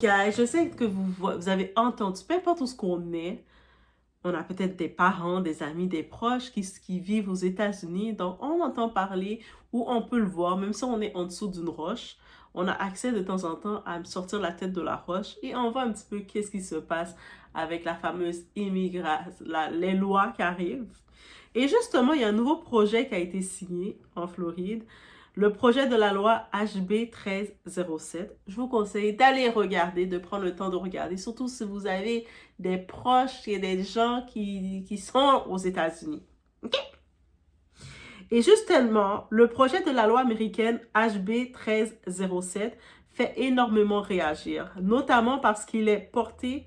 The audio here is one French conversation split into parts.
Guys, je sais que vous avez entendu, peu importe où ce qu'on est, on a peut-être des parents, des amis, des proches qui vivent aux États-Unis. Donc, on entend parler ou on peut le voir, même si on est en dessous d'une roche. On a accès de temps en temps à sortir la tête de la roche et on voit un petit peu qu'est-ce qui se passe avec la fameuse immigration, les lois qui arrivent. Et justement, il y a un nouveau projet qui a été signé en Floride, le projet de la loi HB 1307. Je vous conseille d'aller regarder, de prendre le temps de regarder, surtout si vous avez des proches et des gens qui sont aux États-Unis. OK? Et justement, le projet de la loi américaine HB 1307 fait énormément réagir, notamment parce qu'il est porté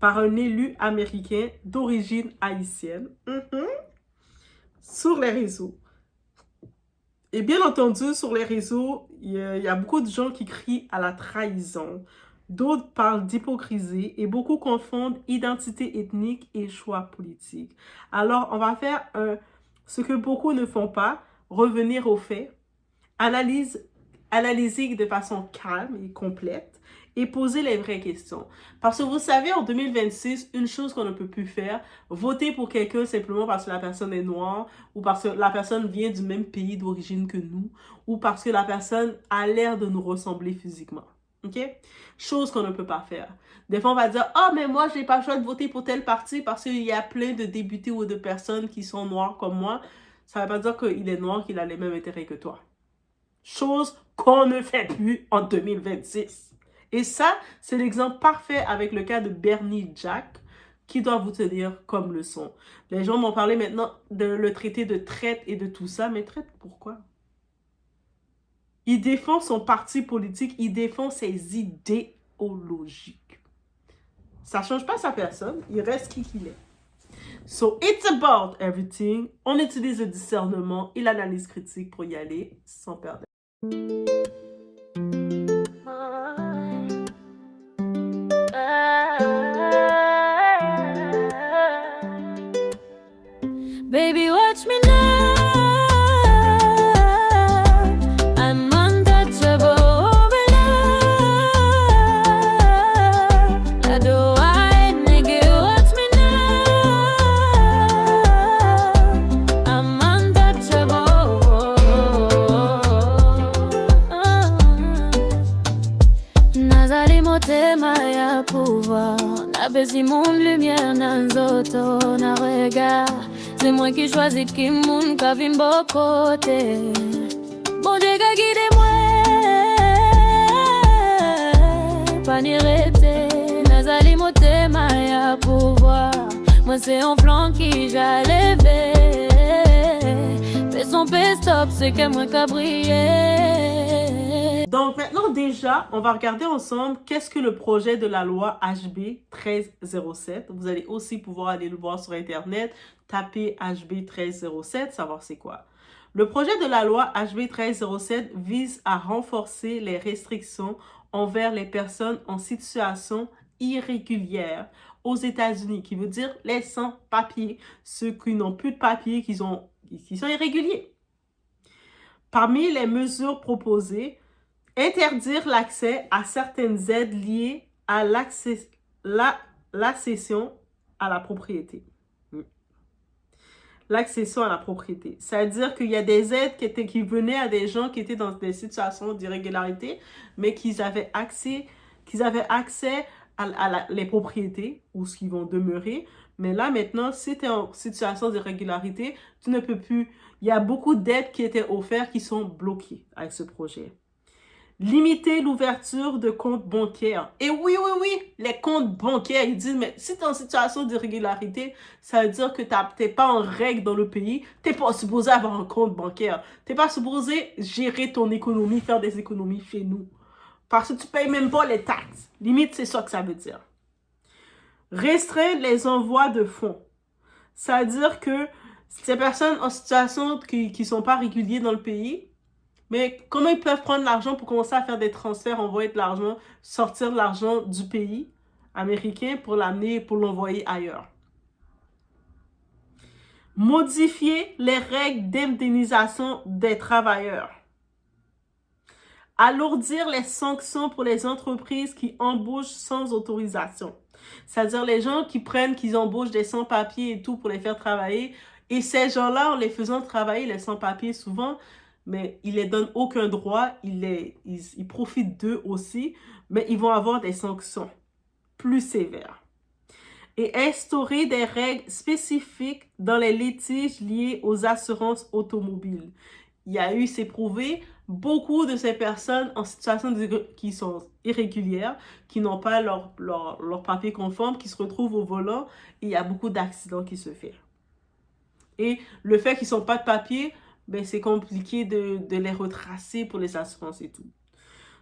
par un élu américain d'origine haïtienne sur les réseaux. Et bien entendu, sur les réseaux, il y a beaucoup de gens qui crient à la trahison. D'autres parlent d'hypocrisie et beaucoup confondent identité ethnique et choix politique. Alors, on va faire ce que beaucoup ne font pas, revenir aux faits, analyser de façon calme et complète et poser les vraies questions. Parce que vous savez, en 2026, une chose qu'on ne peut plus faire, voter pour quelqu'un simplement parce que la personne est noire ou parce que la personne vient du même pays d'origine que nous ou parce que la personne a l'air de nous ressembler physiquement. OK? Chose qu'on ne peut pas faire. Des fois, on va dire, oh, mais moi, je n'ai pas le choix de voter pour tel parti parce qu'il y a plein de députés ou de personnes qui sont noires comme moi. Ça ne veut pas dire qu'il est noir, qu'il a les mêmes intérêts que toi. Chose qu'on ne fait plus en 2026. Et ça, c'est l'exemple parfait avec le cas de Bernie Jack, qui doit vous tenir comme leçon. Les gens m'ont parlé maintenant de le traité de traite et de tout ça, mais traite pourquoi? Il défend son parti politique, il défend ses idéologiques. Ça ne change pas sa personne, il reste qui qu'il est. So, it's about everything. On utilise le discernement et l'analyse critique pour y aller sans perdre. Baby, watch me now. I'm untouchable over love. I do I, nigga, watch me now. I'm untouchable. Nazali motema ya pouvoir. Na besi monde lumière nan zoto na regard. C'est moi qui choisis qui moun ka vin bo côté. Bon Dieu ka guide moi. Pas ni rete. Nazali motema ya pouvoir. Moi c'est un flanc qui j'allais lever. Fais son stop, c'est que moi ka briller. Donc maintenant déjà, on va regarder ensemble qu'est-ce que le projet de la loi HB 1307. Vous allez aussi pouvoir aller le voir sur Internet, taper HB 1307, savoir c'est quoi. Le projet de la loi HB 1307 vise à renforcer les restrictions envers les personnes en situation irrégulière aux États-Unis, qui veut dire les sans-papiers, ceux qui n'ont plus de papiers, qui sont irréguliers. Parmi les mesures proposées, interdire l'accès à certaines aides liées à l'accession à la propriété. L'accession à la propriété. C'est-à-dire qu'il y a des aides qui venaient à des gens qui étaient dans des situations d'irrégularité, mais qu'ils avaient accès à les propriétés ou ce qui vont demeurer. Mais là, maintenant, si tu es en situation d'irrégularité, tu ne peux plus. Il y a beaucoup d'aides qui étaient offertes qui sont bloquées avec ce projet. Limiter l'ouverture de comptes bancaires. Et oui, les comptes bancaires, ils disent, mais si tu es en situation d'irrégularité, ça veut dire que tu n'es pas en règle dans le pays, tu n'es pas supposé avoir un compte bancaire. Tu n'es pas supposé gérer ton économie, faire des économies chez nous. Parce que tu ne payes même pas les taxes. Limite, c'est ça que ça veut dire. Restreindre les envois de fonds. Ça veut dire que ces personnes en situation qui ne sont pas réguliers dans le pays, mais comment ils peuvent prendre l'argent pour commencer à faire des transferts, envoyer de l'argent, sortir de l'argent du pays américain pour l'amener, pour l'envoyer ailleurs? Modifier les règles d'indemnisation des travailleurs. Alourdir les sanctions pour les entreprises qui embauchent sans autorisation. C'est-à-dire les gens qui embauchent des sans-papiers et tout pour les faire travailler. Et ces gens-là, en les faisant travailler, les sans-papiers souvent, mais ils ne les donnent aucun droit, ils profitent d'eux aussi, mais ils vont avoir des sanctions plus sévères. Et instaurer des règles spécifiques dans les litiges liés aux assurances automobiles. Il y a eu, c'est prouvé, beaucoup de ces personnes en situation qui sont irrégulières, qui n'ont pas leur papier conforme, qui se retrouvent au volant, et il y a beaucoup d'accidents qui se font. Et le fait qu'ils n'ont pas de papier, ben, c'est compliqué de les retracer pour les assurances et tout.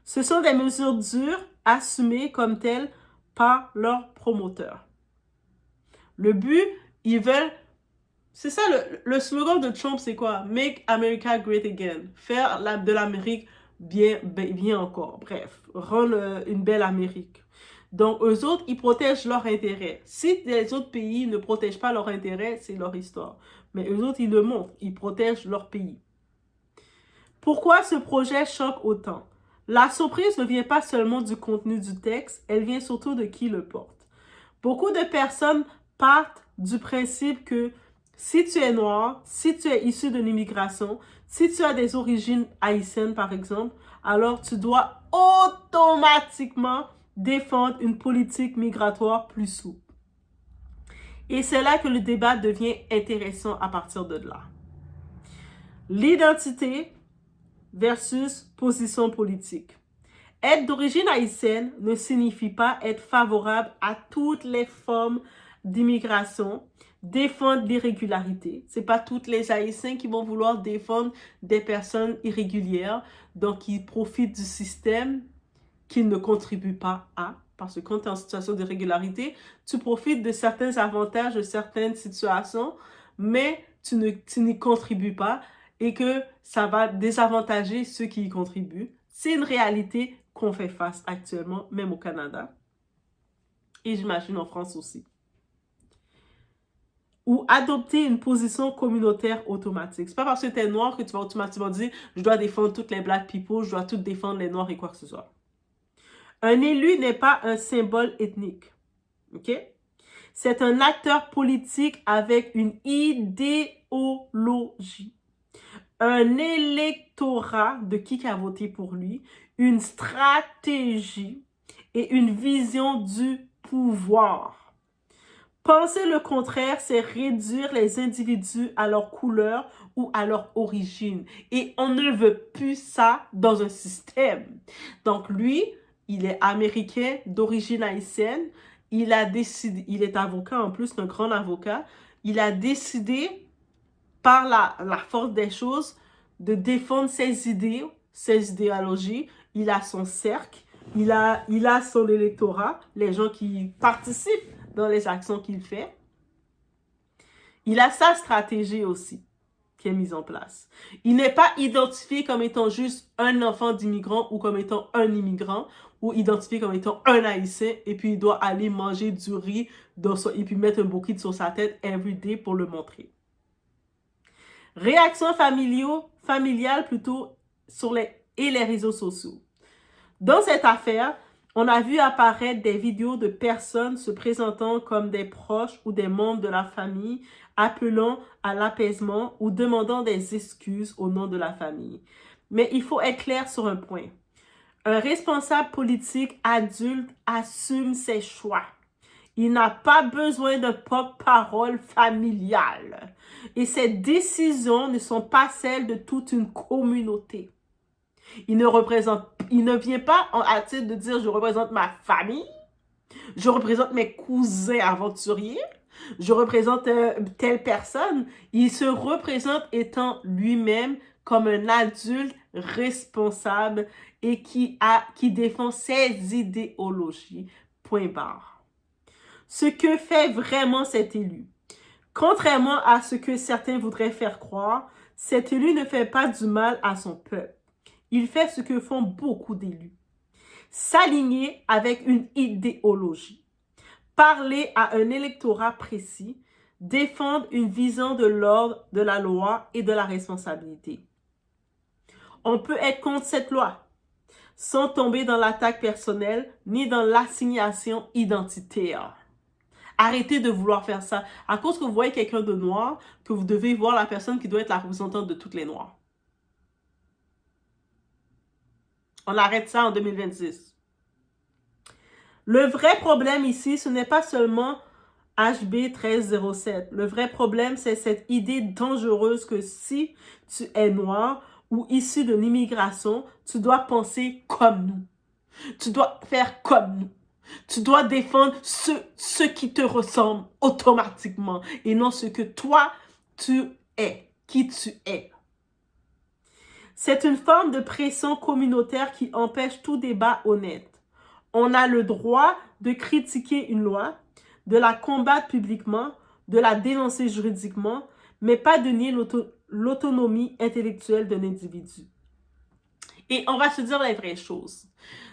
Ce sont des mesures dures assumées comme telles par leurs promoteurs. Le but, ils veulent... C'est ça, le slogan de Trump, c'est quoi? Make America Great Again. Faire de l'Amérique bien encore. Bref, rendre une belle Amérique. Donc, eux autres, ils protègent leurs intérêts. Si les autres pays ne protègent pas leurs intérêts, c'est leur histoire. Mais eux autres, ils le montrent. Ils protègent leur pays. Pourquoi ce projet choque autant? La surprise ne vient pas seulement du contenu du texte, elle vient surtout de qui le porte. Beaucoup de personnes partent du principe que si tu es noir, si tu es issu de l'immigration, si tu as des origines haïtiennes par exemple, alors tu dois automatiquement défendre une politique migratoire plus souple. Et c'est là que le débat devient intéressant à partir de là. L'identité versus position politique. Être d'origine haïtienne ne signifie pas être favorable à toutes les formes d'immigration, défendre l'irrégularité. Ce n'est pas tous les Haïtiens qui vont vouloir défendre des personnes irrégulières, donc qui profitent du système qu'ils ne contribuent pas à. Parce que quand tu es en situation d'irrégularité, tu profites de certains avantages, de certaines situations, mais tu n'y contribues pas et que ça va désavantager ceux qui y contribuent. C'est une réalité qu'on fait face actuellement, même au Canada. Et j'imagine en France aussi. Ou adopter une position communautaire automatique. C'est pas parce que tu es noir que tu vas automatiquement dire « je dois défendre toutes les black people, je dois toutes défendre les noirs et quoi que ce soit ». Un élu n'est pas un symbole ethnique. OK? C'est un acteur politique avec une idéologie. Un électorat de qui a voté pour lui, une stratégie et une vision du pouvoir. Penser le contraire, c'est réduire les individus à leur couleur ou à leur origine. Et on ne veut plus ça dans un système. Donc lui, il est américain d'origine haïtienne. Il est avocat en plus, un grand avocat. Il a décidé par la force des choses de défendre ses idées, ses idéologies. Il a son cercle, il a son électorat, les gens qui participent dans les actions qu'il fait. Il a sa stratégie aussi qui est mise en place. Il n'est pas identifié comme étant juste un enfant d'immigrant ou comme étant un immigrant ou identifié comme étant un haïtien et puis il doit aller manger du riz et puis mettre un bouquet sur sa tête every day pour le montrer. Réaction familiale plutôt sur les réseaux sociaux. Dans cette affaire, on a vu apparaître des vidéos de personnes se présentant comme des proches ou des membres de la famille, appelant à l'apaisement ou demandant des excuses au nom de la famille. Mais il faut être clair sur un point. Un responsable politique adulte assume ses choix. Il n'a pas besoin de porte-parole familial. Et ces décisions ne sont pas celles de toute une communauté. Il ne vient pas à titre de dire « je représente ma famille, je représente mes cousins aventuriers, je représente telle personne ». Il se représente étant lui-même comme un adulte responsable et qui défend ses idéologies. Point barre. Ce que fait vraiment cet élu. Contrairement à ce que certains voudraient faire croire, cet élu ne fait pas du mal à son peuple. Il fait ce que font beaucoup d'élus. S'aligner avec une idéologie. Parler à un électorat précis. Défendre une vision de l'ordre, de la loi et de la responsabilité. On peut être contre cette loi. sans tomber dans l'attaque personnelle ni dans l'assignation identitaire. Arrêtez de vouloir faire ça. À cause que vous voyez quelqu'un de noir, que vous devez voir la personne qui doit être la représentante de toutes les noirs. On arrête ça en 2026. Le vrai problème ici, ce n'est pas seulement HB 1307. Le vrai problème, c'est cette idée dangereuse que si tu es noir ou issu de l'immigration, tu dois penser comme nous. Tu dois faire comme nous. Tu dois défendre ceux qui te ressemblent automatiquement et non ce que toi, tu es, qui tu es. C'est une forme de pression communautaire qui empêche tout débat honnête. On a le droit de critiquer une loi, de la combattre publiquement, de la dénoncer juridiquement, mais pas de nier l'autonomie intellectuelle d'un individu. Et on va se dire les vraies choses.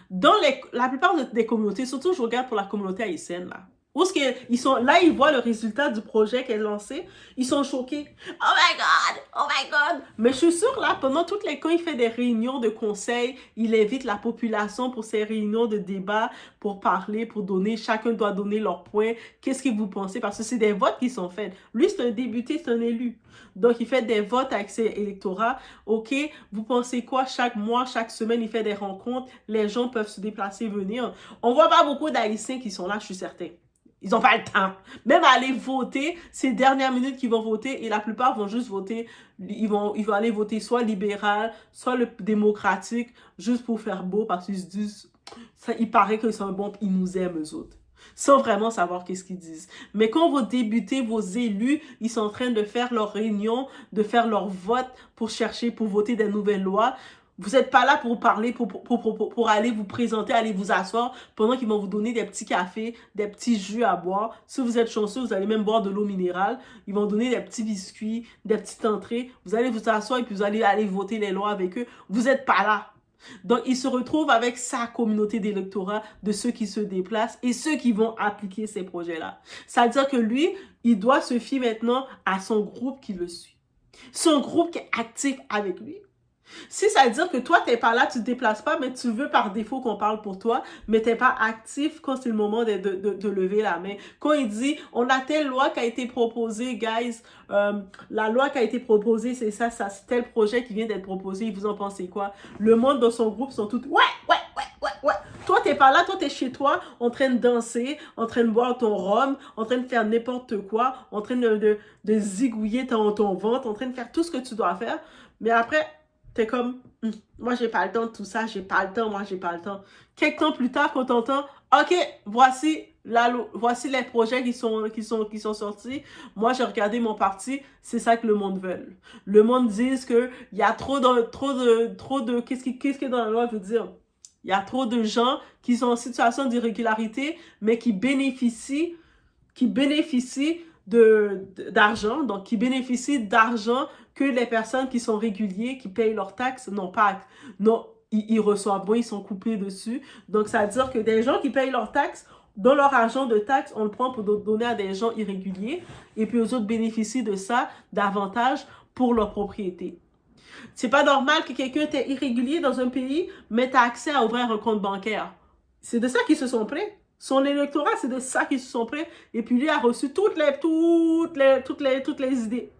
Dans la plupart des communautés, surtout je regarde pour la communauté haïtienne, là, où ils sont là, ils voient le résultat du projet qu'elle a lancé, ils sont choqués. Oh my God! Oh my God! Mais je suis sûre, là, quand il fait des réunions de conseils, il invite la population pour ces réunions de débat, pour parler, pour donner, chacun doit donner leur point. Qu'est-ce que vous pensez? Parce que c'est des votes qui sont faits. Lui, c'est un député, c'est un élu. Donc, il fait des votes avec ses électorats. OK, vous pensez quoi? Chaque mois, chaque semaine, il fait des rencontres. Les gens peuvent se déplacer, venir. On voit pas beaucoup d'Haïtiens qui sont là, je suis certain. Ils n'ont pas le temps. Même aller voter, c'est dernières minutes qu'ils vont voter et la plupart vont juste voter. Ils vont aller voter soit libéral, soit le démocratique, juste pour faire beau parce qu'ils se disent, ça, il paraît que c'est un bon, ils nous aiment eux autres. Sans vraiment savoir qu'est-ce qu'ils disent. Mais quand vos députés, vos élus, ils sont en train de faire leur réunion, de faire leur vote pour chercher, pour voter des nouvelles lois, vous n'êtes pas là pour parler, pour aller vous présenter, aller vous asseoir, pendant qu'ils vont vous donner des petits cafés, des petits jus à boire. Si vous êtes chanceux, vous allez même boire de l'eau minérale. Ils vont donner des petits biscuits, des petites entrées. Vous allez vous asseoir et puis vous allez aller voter les lois avec eux. Vous n'êtes pas là. Donc, il se retrouve avec sa communauté d'électorat de ceux qui se déplacent et ceux qui vont appliquer ces projets-là. C'est-à-dire que lui, il doit se fier maintenant à son groupe qui le suit. Son groupe qui est actif avec lui. Si ça veut dire que toi, tu n'es pas là, tu ne te déplaces pas, mais tu veux par défaut qu'on parle pour toi, mais tu n'es pas actif quand c'est le moment de lever la main. Quand il dit, on a telle loi qui a été proposée, guys, la loi qui a été proposée, c'est ça, c'est tel projet qui vient d'être proposé, vous en pensez quoi? Le monde dans son groupe sont tous, ouais. Toi, tu n'es pas là, toi, tu es chez toi, en train de danser, en train de boire ton rhum, en train de faire n'importe quoi, en train de zigouiller ton ventre, en train de faire tout ce que tu dois faire. Mais après, t'es comme, moi, j'ai pas le temps de tout ça, j'ai pas le temps, moi, j'ai pas le temps. Quelques temps plus tard, quand t'entends, OK, voici les projets qui sont sortis. Moi, j'ai regardé mon parti, c'est ça que le monde veut. Le monde dit qu'il y a trop de, qu'est-ce que dans la loi veut dire? Il y a trop de gens qui sont en situation d'irrégularité, mais qui bénéficient d'argent, donc qui bénéficient d'argent que les personnes qui sont réguliers, qui payent leurs taxes, ils reçoivent moins, ils sont coupés dessus. Donc, ça veut dire que des gens qui payent leurs taxes, dans leur argent de taxes, on le prend pour donner à des gens irréguliers, et puis eux autres bénéficient de ça davantage pour leur propriété. C'est pas normal que quelqu'un était irrégulier dans un pays, mais tu as accès à ouvrir un compte bancaire. C'est de ça qu'ils se sont prêts. Son électorat, c'est de ça qu'ils se sont prêts. Et puis lui a reçu toutes les idées.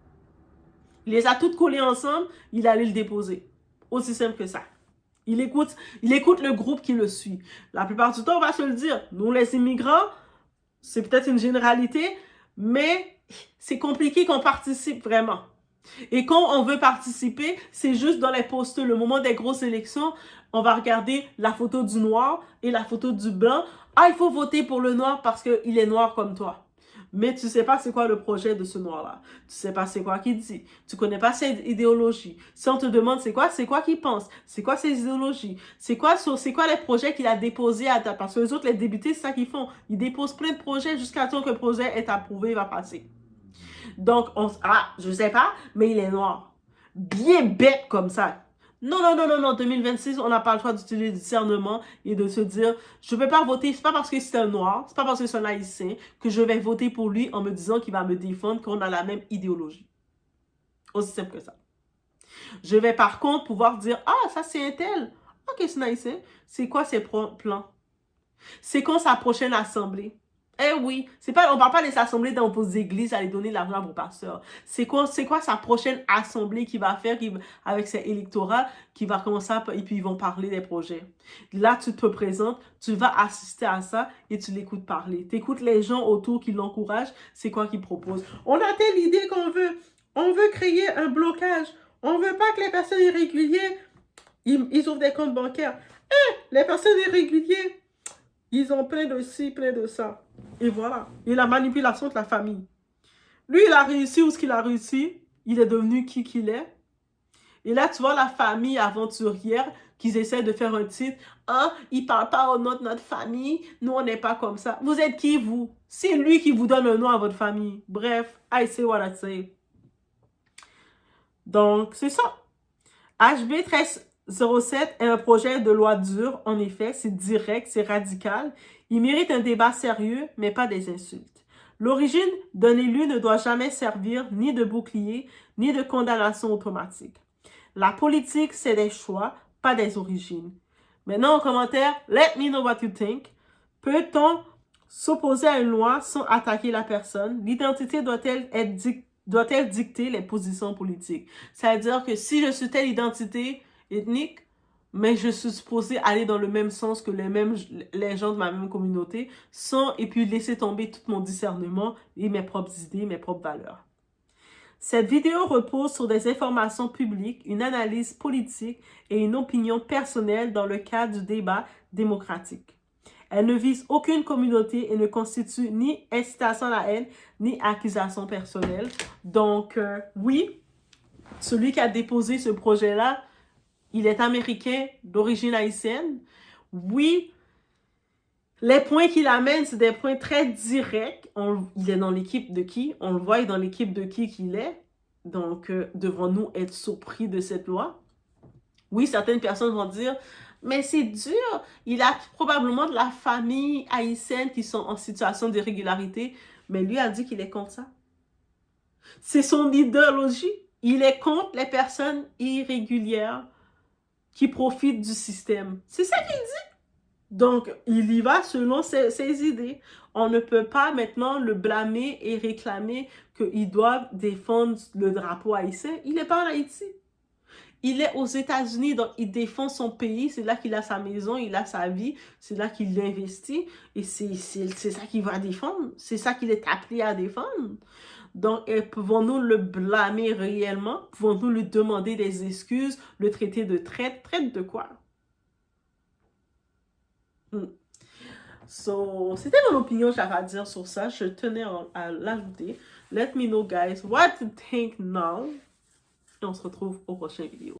Il les a toutes collées ensemble, il allait le déposer. Aussi simple que ça. Il écoute le groupe qui le suit. La plupart du temps, on va se le dire. Nous, les immigrants, c'est peut-être une généralité, mais c'est compliqué qu'on participe vraiment. Et quand on veut participer, c'est juste dans les posters. Le moment des grosses élections, on va regarder la photo du noir et la photo du blanc. Ah, il faut voter pour le noir parce qu'il est noir comme toi. Mais tu ne sais pas c'est quoi le projet de ce noir-là. Tu ne sais pas c'est quoi qu'il dit. Tu ne connais pas ses idéologies. Si on te demande c'est quoi qu'il pense. C'est quoi ses idéologies. C'est quoi les projets qu'il a déposés parce que les autres, les députés, c'est ça qu'ils font. Ils déposent plein de projets jusqu'à ce que le projet est approuvé, il va passer. Donc, je ne sais pas, mais il est noir. Bien bête comme ça. Non, 2026, on n'a pas le choix d'utiliser le discernement et de se dire, je ne vais pas voter, c'est pas parce que c'est un noir, c'est pas parce que c'est un haïtien que je vais voter pour lui en me disant qu'il va me défendre, qu'on a la même idéologie. Aussi simple que ça. Je vais par contre pouvoir dire, ah, ça c'est un tel. Ok, c'est nice, hein? C'est quoi ses plans? C'est quand sa prochaine assemblée? Eh oui, on parle pas des assemblées dans vos églises, aller donner l'argent à vos pasteurs. C'est quoi sa prochaine assemblée qu'il va faire avec ses électorats, qui va commencer et puis ils vont parler des projets. Là, tu te présentes, tu vas assister à ça et tu l'écoutes parler. Tu écoutes les gens autour qui l'encouragent, c'est quoi qu'ils proposent. On a telle idée qu'on veut. On veut créer un blocage. On veut pas que les personnes irrégulières, ils ouvrent des comptes bancaires. Les personnes irrégulières, ils ont plein de ci, plein de ça. Et voilà. Et la manipulation de la famille. Lui, il a réussi où ce qu'il a réussi. Il est devenu qui qu'il est. Et là, tu vois la famille aventurière qu'ils essaient de faire un titre. Ah, il ne parle pas au nom de notre famille. Nous, on n'est pas comme ça. Vous êtes qui, vous? C'est lui qui vous donne un nom à votre famille. Bref, I say what I say. Donc, c'est ça. HB 1307 est un projet de loi dur, en effet, c'est direct, c'est radical. Il mérite un débat sérieux, mais pas des insultes. L'origine d'un élu ne doit jamais servir ni de bouclier, ni de condamnation automatique. La politique, c'est des choix, pas des origines. Maintenant, en commentaire, let me know what you think. Peut-on s'opposer à une loi sans attaquer la personne? L'identité doit-elle dicter les positions politiques? C'est-à-dire que si je suis telle identité ethnique, mais je suis supposée aller dans le même sens que les gens de ma même communauté, et puis laisser tomber tout mon discernement et mes propres idées, mes propres valeurs. Cette vidéo repose sur des informations publiques, une analyse politique et une opinion personnelle dans le cadre du débat démocratique. Elle ne vise aucune communauté et ne constitue ni incitation à la haine, ni accusation personnelle. Donc, oui, celui qui a déposé ce projet-là, il est américain d'origine haïtienne. Oui, les points qu'il amène, c'est des points très directs. Il est dans l'équipe de qui? On le voit dans l'équipe de qui qu'il est. Donc, devons-nous être surpris de cette loi? Oui, certaines personnes vont dire, mais c'est dur. Il a probablement de la famille haïtienne qui sont en situation d'irrégularité. Mais lui a dit qu'il est contre ça. C'est son idéologie. Il est contre les personnes irrégulières qui profitent du système. C'est ça qu'il dit. Donc, il y va selon ses idées. On ne peut pas maintenant le blâmer et réclamer qu'il doit défendre le drapeau haïtien. Il n'est pas en Haïti. Il est aux États-Unis, donc il défend son pays. C'est là qu'il a sa maison, il a sa vie. C'est là qu'il investit. Et c'est ça qu'il va défendre. C'est ça qu'il est appelé à défendre. Donc, pouvons-nous le blâmer réellement? Pouvons-nous lui demander des excuses? Le traiter de traite? Traite de quoi? So, c'était mon opinion, j'avais à dire sur ça. Je tenais à l'ajouter. Let me know, guys, what you think now. Et on se retrouve au prochain vidéo.